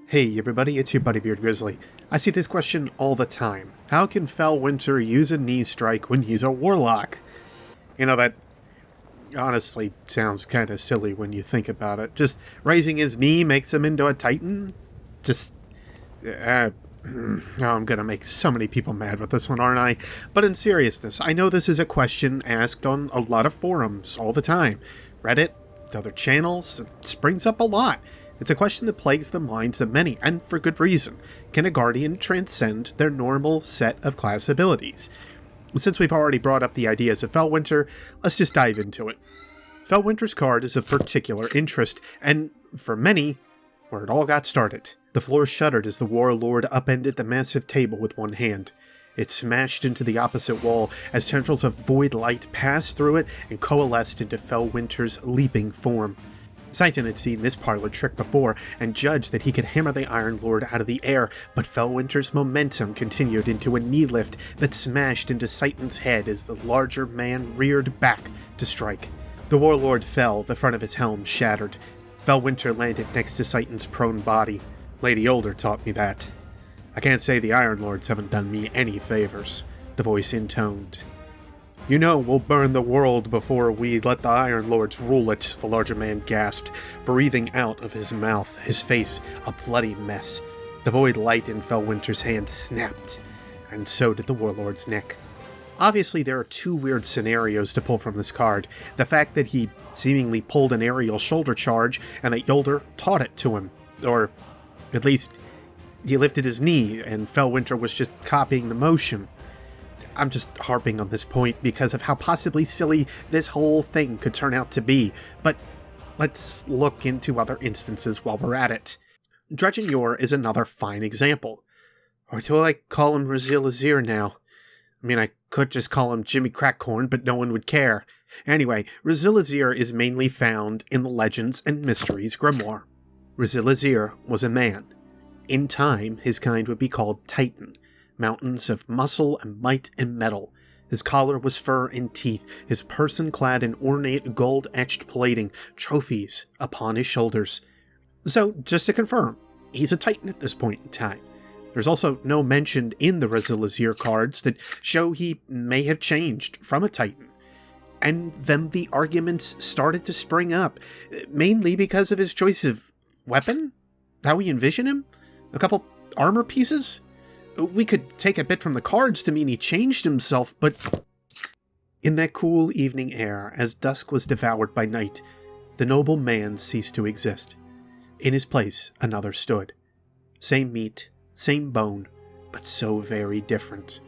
Hey everybody, it's your buddy Beard Grizzly. I see this question all the time. How can Felwinter use a knee strike when he's a Warlock? You know, that honestly sounds kind of silly when you think about it. Just raising his knee makes him into a Titan? I'm gonna make so many people mad with this one, aren't I? But in seriousness, I know this is a question asked on a lot of forums all the time. Reddit, other channels, it springs up a lot. It's a question that plagues the minds of many, and for good reason. Can a Guardian transcend their normal set of class abilities? Since we've already brought up the ideas of Felwinter, let's just dive into it. Felwinter's card is of particular interest, and for many, where it all got started. The floor shuddered as the Warlord upended the massive table with one hand. It smashed into the opposite wall as tendrils of void light passed through it and coalesced into Felwinter's leaping form. Satan had seen this parlor trick before and judged that he could hammer the Iron Lord out of the air, but Felwinter's momentum continued into a knee lift that smashed into Satan's head as the larger man reared back to strike. The Warlord fell, the front of his helm shattered. Felwinter landed next to Satan's prone body. Lady Older taught me that. I can't say the Iron Lords haven't done me any favors, the voice intoned. You know we'll burn the world before we let the Iron Lords rule it, the larger man gasped, breathing out of his mouth, his face a bloody mess. The void light in Felwinter's hand snapped, and so did the Warlord's neck. Obviously there are two weird scenarios to pull from this card. The fact that he seemingly pulled an aerial shoulder charge, and that Yolder taught it to him. Or, at least, he lifted his knee, and Felwinter was just copying the motion. I'm just harping on this point because of how possibly silly this whole thing could turn out to be, but let's look into other instances while we're at it. Dredgen Yor is another fine example. Or do I call him Razil now? I mean, I could just call him Jimmy Crackcorn, but no one would care. Anyway, Razil is mainly found in the Legends and Mysteries grimoire. Razil was a man. In time, his kind would be called Titan. Mountains of muscle and might and metal. His collar was fur and teeth, his person clad in ornate gold-etched plating, trophies upon his shoulders. So, just to confirm, he's a Titan at this point in time. There's also no mention in the Razil cards that show he may have changed from a Titan. And then the arguments started to spring up, mainly because of his choice of weapon? How we envision him? A couple armor pieces? We could take a bit from the cards to mean he changed himself, but in that cool evening air, as dusk was devoured by night, the noble man ceased to exist. In his place, another stood. Same meat, same bone, but so very different.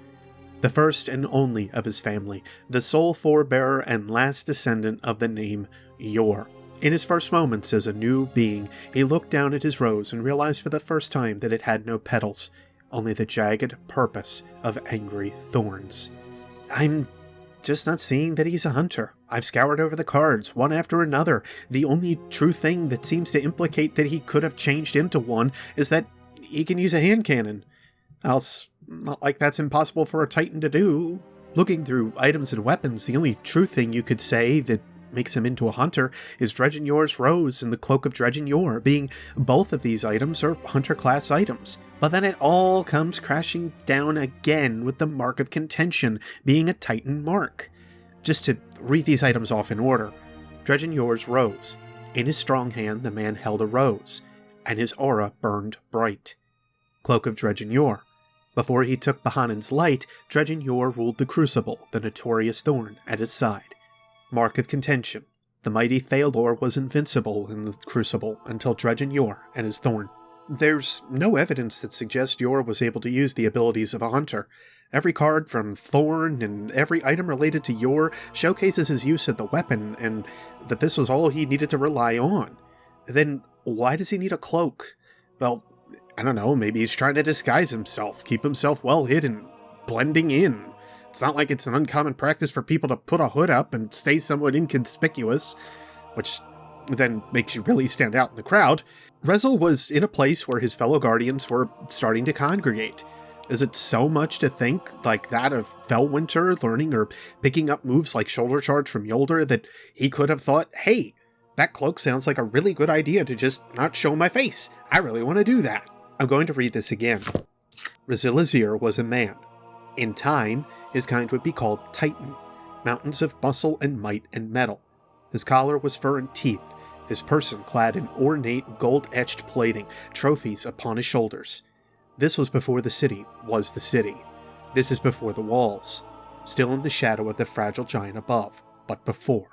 The first and only of his family, the sole forebearer and last descendant of the name Yor. In his first moments as a new being, he looked down at his rose and realized for the first time that it had no petals. Only the jagged purpose of angry thorns. I'm just not seeing that he's a hunter. I've scoured over the cards, one after another. The only true thing that seems to implicate that he could have changed into one is that he can use a hand cannon. Else, not like that's impossible for a Titan to do. Looking through items and weapons, the only true thing you could say that makes him into a hunter is Dredgen Yor's rose and the cloak of Dredgen Yor, being both of these items are hunter-class items. But then it all comes crashing down again with the mark of contention being a Titan mark. Just to read these items off in order. Dredgen Yor's rose. In his strong hand the man held a rose, and his aura burned bright. Cloak of Dredgen Yor. Before he took Bahanan's light, Dredgen Yor ruled the Crucible, the notorious thorn at his side. Mark of contention. The mighty Thalor was invincible in the Crucible until Dredgen Yor and his thorn. There's no evidence that suggests Yor was able to use the abilities of a hunter. Every card from Thorn and every item related to Yor showcases his use of the weapon and that this was all he needed to rely on. Then why does he need a cloak? Well, I don't know, maybe he's trying to disguise himself, keep himself well hidden, blending in. It's not like it's an uncommon practice for people to put a hood up and stay somewhat inconspicuous, which then makes you really stand out in the crowd. Razil was in a place where his fellow Guardians were starting to congregate. Is it so much to think like that of Felwinter learning or picking up moves like Shoulder Charge from Yolder that he could have thought, hey, That cloak sounds like a really good idea to just not show my face. I really want to do that. I'm going to read this again. Rizilazir was a man. In time, his kind would be called Titan. Mountains of muscle and might and metal. His collar was fur and teeth. His person clad in ornate gold-etched plating, trophies upon his shoulders. This was before the city was the city. This is before the walls. Still in the shadow of the fragile giant above, but before.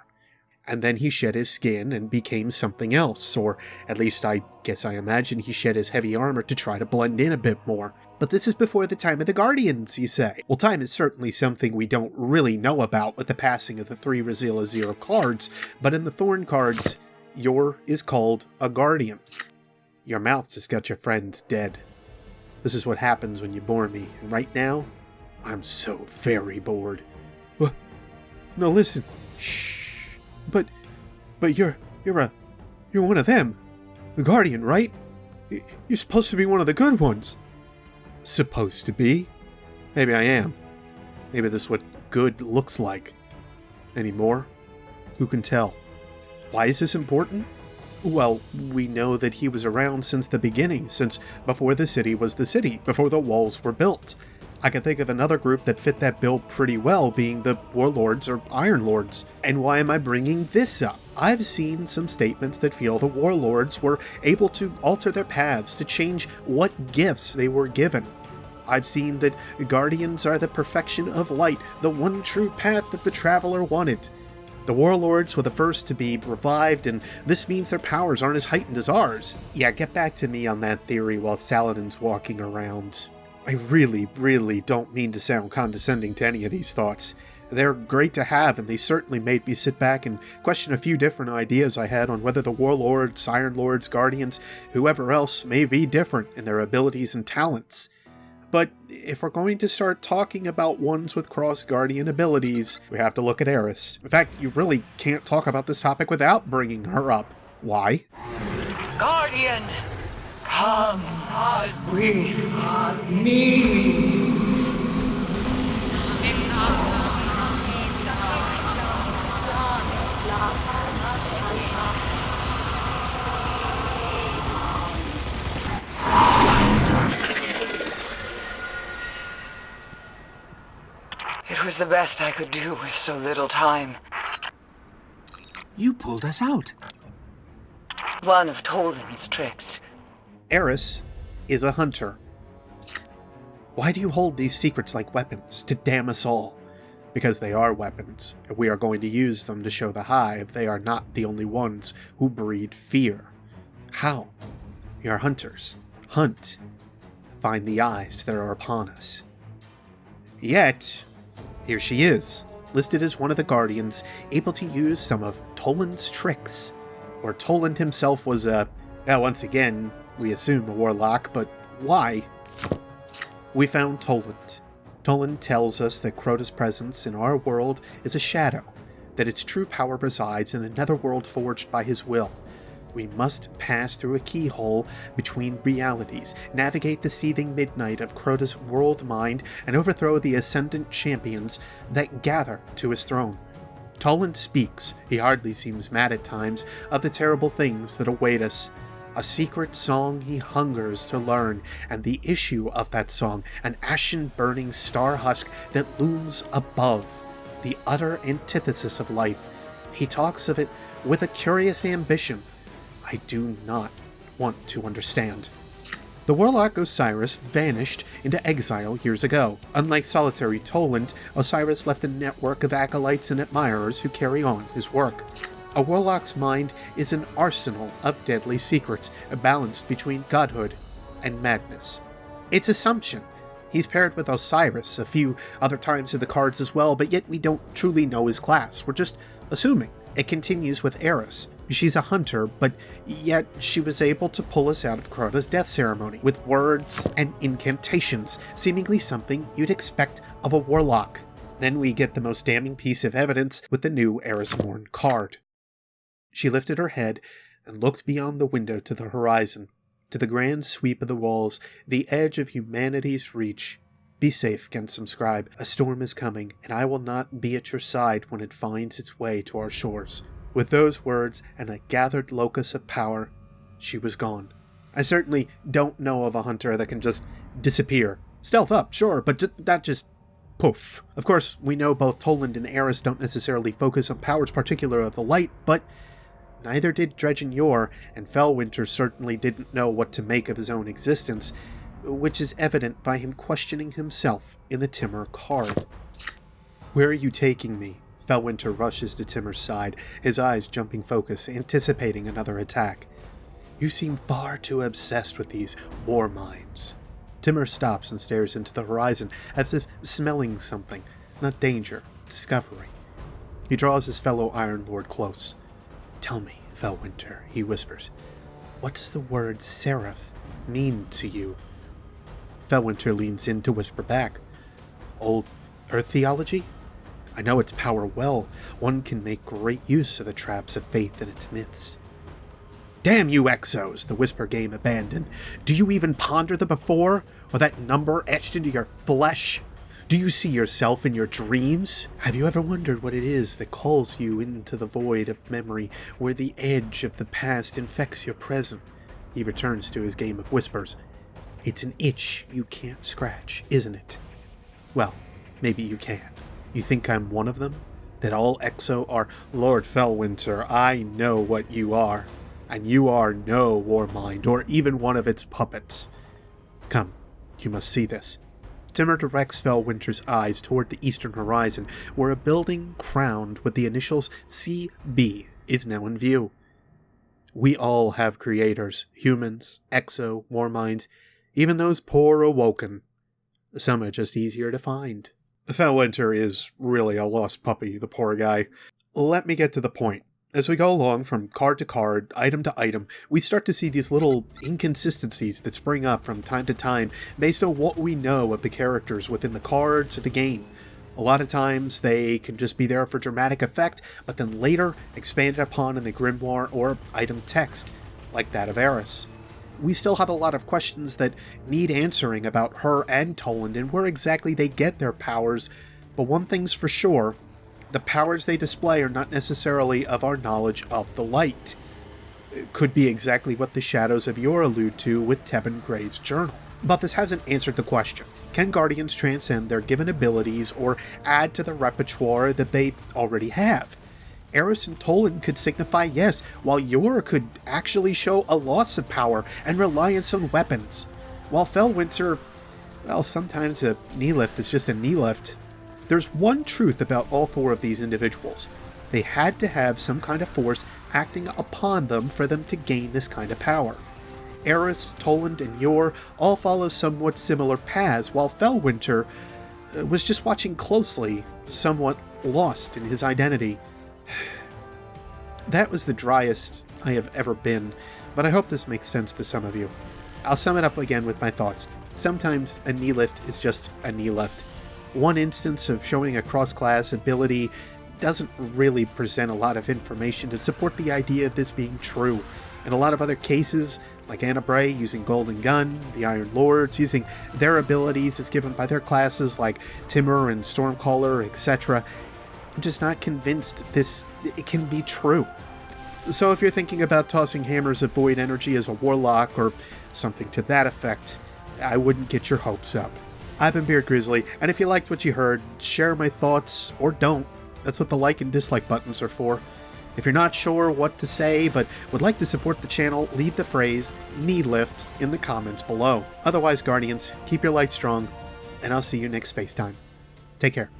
And then he shed his skin and became something else, or at least I guess I imagine he shed his heavy armor to try to blend in a bit more. But this is before the time of the Guardians, you say? Well, time is certainly something we don't really know about with the passing of the 3 Rizilazir cards, but in the Thorn cards, Yor is called a Guardian. Your mouth just got your friend dead. This is what happens when you bore me, and right now, I'm so very bored. No, listen. Shh. But you're one of them. The Guardian, right? You're supposed to be one of the good ones. Supposed to be? Maybe I am. Maybe this is what good looks like. Any more? Who can tell? Why is this important? Well, we know that he was around since the beginning, since before the city was the city, before the walls were built. I can think of another group that fit that bill pretty well, being the Warlords or Iron Lords. And why am I bringing this up? I've seen some statements that feel the Warlords were able to alter their paths, to change what gifts they were given. I've seen that Guardians are the perfection of light, the one true path that the Traveler wanted. The Warlords were the first to be revived, and this means their powers aren't as heightened as ours. Yeah, get back to me on that theory while Saladin's walking around. I really, really don't mean to sound condescending to any of these thoughts. They're great to have, and they certainly made me sit back and question a few different ideas I had on whether the Warlords, Iron Lords, Guardians, whoever else may be different in their abilities and talents. But if we're going to start talking about ones with cross-Guardian abilities, we have to look at Eris. In fact, you really can't talk about this topic without bringing her up. Why? Guardian! Come with me! It was the best I could do with so little time. You pulled us out. One of Toland's tricks. Eris is a hunter. Why do you hold these secrets like weapons, to damn us all? Because they are weapons, and we are going to use them to show the Hive they are not the only ones who breed fear. How? We are hunters. Hunt. Find the eyes that are upon us. Yet, here she is, listed as one of the Guardians, able to use some of Toland's tricks. Or Toland himself was once again, we assume a Warlock, but why? We found Toland. Toland tells us that Crota's presence in our world is a shadow, that its true power resides in another world forged by his will. We must pass through a keyhole between realities, navigate the seething midnight of Crota's world mind, and overthrow the ascendant champions that gather to his throne. Toland speaks, he hardly seems mad at times, of the terrible things that await us. A secret song he hungers to learn, and the issue of that song, an ashen-burning star husk that looms above, the utter antithesis of life. He talks of it with a curious ambition. I do not want to understand. The Warlock Osiris vanished into exile years ago. Unlike solitary Toland, Osiris left a network of acolytes and admirers who carry on his work. A Warlock's mind is an arsenal of deadly secrets, balanced between godhood and madness. It's assumption. He's paired with Osiris a few other times in the cards as well, but yet we don't truly know his class. We're just assuming. It continues with Eris. She's a hunter, but yet she was able to pull us out of Crota's death ceremony with words and incantations, seemingly something you'd expect of a Warlock. Then we get the most damning piece of evidence with the new Eris Morn card. She lifted her head and looked beyond the window to the horizon, to the grand sweep of the walls, the edge of humanity's reach. Be safe, Gensum Scribe. A storm is coming, and I will not be at your side when it finds its way to our shores. With those words and a gathered locus of power, she was gone. I certainly don't know of a hunter that can just disappear. Stealth up, sure, but that just poof. Of course, we know both Toland and Eris don't necessarily focus on powers particular of the light, but neither did Dredgen Yor, and Felwinter certainly didn't know what to make of his own existence, which is evident by him questioning himself in the Timur card. "Where are you taking me?" Felwinter rushes to Timur's side, his eyes jumping focus, anticipating another attack. "You seem far too obsessed with these war mines." Timur stops and stares into the horizon, as if smelling something, not danger, discovery. He draws his fellow Iron Lord close. "Tell me, Felwinter," he whispers, "what does the word seraph mean to you?" Felwinter leans in to whisper back. "Old Earth theology? I know its power well. One can make great use of the traps of faith and its myths." "Damn you, Exos!" the whisper game abandoned. "Do you even ponder the before? Or that number etched into your flesh? Do you see yourself in your dreams? Have you ever wondered what it is that calls you into the void of memory, where the edge of the past infects your present?" He returns to his game of whispers. "It's an itch you can't scratch, isn't it? Well, maybe you can. You think I'm one of them? That all Exo are? Lord Felwinter, I know what you are. And you are no war mind, or even one of its puppets. Come, you must see this." Timur directs Felwinter's eyes toward the eastern horizon, where a building crowned with the initials CB is now in view. We all have creators, humans, Exo, war minds, even those poor awoken. Some are just easier to find. Felwinter is really a lost puppy, the poor guy. Let me get to the point. As we go along from card to card, item to item, we start to see these little inconsistencies that spring up from time to time based on what we know of the characters within the cards or the game. A lot of times they can just be there for dramatic effect, but then later expanded upon in the grimoire or item text, like that of Eris. We still have a lot of questions that need answering about her and Toland and where exactly they get their powers, but one thing's for sure, the powers they display are not necessarily of our knowledge of the light. It could be exactly what the Shadows of Yor allude to with Tebben Gray's journal. But this hasn't answered the question. Can Guardians transcend their given abilities or add to the repertoire that they already have? Eris and Toland could signify yes, while Yor could actually show a loss of power and reliance on weapons. While Felwinter, well, sometimes a knee lift is just a knee lift. There's one truth about all four of these individuals. They had to have some kind of force acting upon them for them to gain this kind of power. Eris, Toland, and Yor all follow somewhat similar paths, while Felwinter was just watching closely, somewhat lost in his identity. That was the driest I have ever been, but I hope this makes sense to some of you. I'll sum it up again with my thoughts. Sometimes a knee lift is just a knee lift. One instance of showing a cross-class ability doesn't really present a lot of information to support the idea of this being true. In a lot of other cases, like Anna Bray using Golden Gun, the Iron Lords using their abilities as given by their classes like Timur and Stormcaller, etc., I'm just not convinced it can be true. So if you're thinking about tossing hammers of void energy as a warlock or something to that effect, I wouldn't get your hopes up. I've been Beard Grizzly, and if you liked what you heard, share my thoughts, or don't. That's what the like and dislike buttons are for. If you're not sure what to say, but would like to support the channel, leave the phrase, knee lift, in the comments below. Otherwise, Guardians, keep your light strong, and I'll see you next Spacetime. Take care.